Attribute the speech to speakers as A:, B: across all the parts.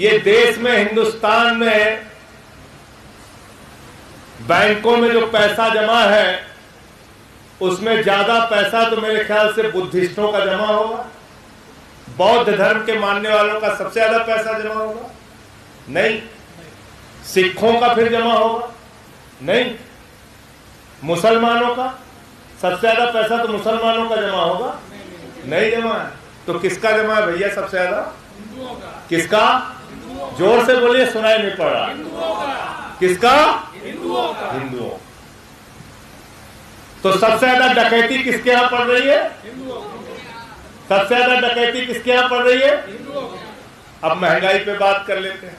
A: ये देश में, हिंदुस्तान में बैंकों में जो पैसा जमा है उसमें ज्यादा पैसा तो मेरे ख्याल से बुद्धिस्टों का जमा होगा। बौद्ध धर्म के मानने वालों का सबसे ज्यादा पैसा जमा होगा? नहीं। सिखों का फिर जमा होगा? नहीं। मुसलमानों का सबसे ज्यादा पैसा तो मुसलमानों का जमा होगा? नहीं जमा है। तो किसका जमा है भैया सबसे ज्यादा? किसका? जोर से बोलिए, सुनाई नहीं पड़ रहा। किसका? हिंदुओं। तो सबसे ज्यादा डकैती किसके यहां पड़ रही है? सबसे ज्यादा डकैती किसके यहां पड़ रही है? अब महंगाई पे बात कर लेते हैं।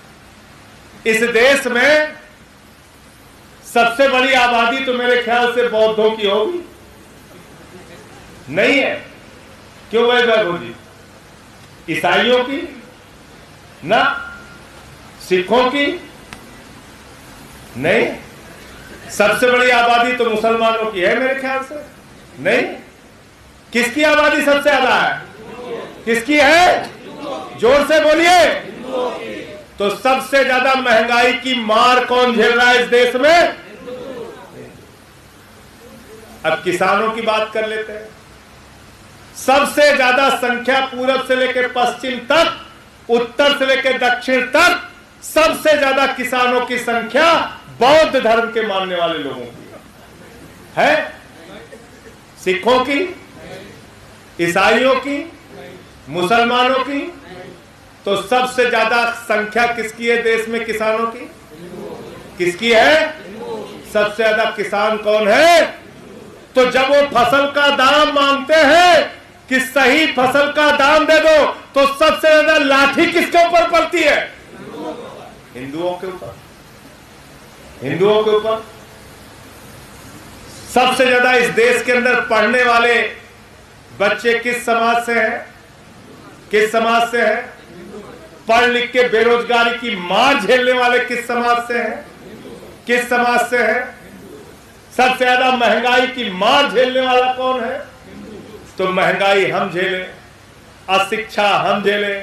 A: इस देश में सबसे बड़ी आबादी तो मेरे ख्याल से बौद्धों की होगी? नहीं है। क्यों है वैभव जी? ईसाइयों की ना, सिखों की नहीं। सबसे बड़ी आबादी तो मुसलमानों की है मेरे ख्याल से? नहीं। किसकी आबादी सबसे ज्यादा है? किसकी है? जोर से बोलिए। तो सबसे ज्यादा महंगाई की मार कौन झेल रहा है इस देश में? अब किसानों की बात कर लेते हैं। सबसे ज्यादा संख्या पूरब से लेकर पश्चिम तक, उत्तर से लेकर दक्षिण तक सबसे ज्यादा किसानों की संख्या बौद्ध धर्म के मानने वाले लोगों की है। सिखों की, ईसाइयों की, मुसलमानों की। तो सबसे ज्यादा संख्या किसकी है देश में किसानों की? किसकी है? सबसे ज्यादा किसान कौन है? तो जब वो फसल का दाम मांगते हैं कि सही फसल का दाम दे दो, तो सबसे ज्यादा लाठी किसके ऊपर पड़ती है? हिंदुओं के ऊपर। हिंदुओं के ऊपर। सबसे ज्यादा इस देश के अंदर पढ़ने वाले बच्चे किस समाज से हैं? किस समाज से हैं? पढ़ लिख के बेरोजगारी की मार झेलने वाले किस समाज से हैं? किस समाज से हैं? सबसे ज्यादा महंगाई की मार झेलने वाला कौन है? तो महंगाई हम झेले, अशिक्षा हम झेले,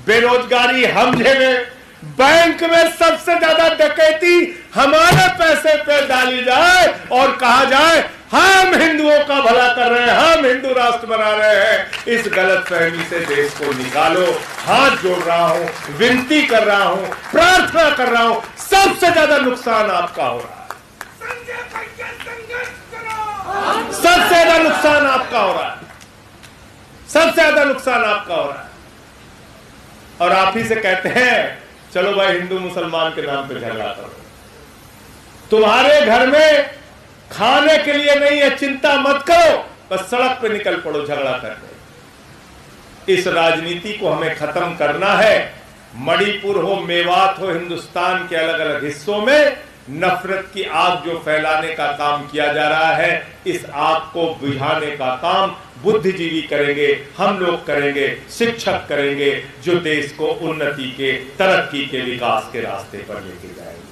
A: बेरोजगारी हम झेले, बैंक में सबसे ज्यादा डकैती हमारे पैसे पे डाली जाए और कहा जाए हम हिंदुओं का भला कर रहे हैं, हम हिंदू राष्ट्र बना रहे हैं। इस गलतफहमी से देश को निकालो। हाथ जोड़ रहा हूं, विनती कर रहा हूं, प्रार्थना कर रहा हूं। सबसे ज्यादा नुकसान आपका हो रहा है। सबसे ज्यादा नुकसान आपका हो रहा है। सबसे ज्यादा नुकसान आपका हो रहा है। और आप ही से कहते हैं चलो भाई हिंदू मुसलमान के नाम पे झगड़ा करो। तुम्हारे घर में खाने के लिए नहीं है, चिंता मत करो, बस सड़क पे निकल पड़ो झगड़ा करने। इस राजनीति को हमें खत्म करना है। मणिपुर हो, मेवात हो, हिंदुस्तान के अलग अलग हिस्सों में नफरत की आग जो फैलाने का काम किया जा रहा है, इस आग को बुझाने का काम बुद्धिजीवी करेंगे, हम लोग करेंगे, शिक्षक करेंगे, जो देश को उन्नति के, तरक्की के, विकास के रास्ते पर लेके जाएंगे।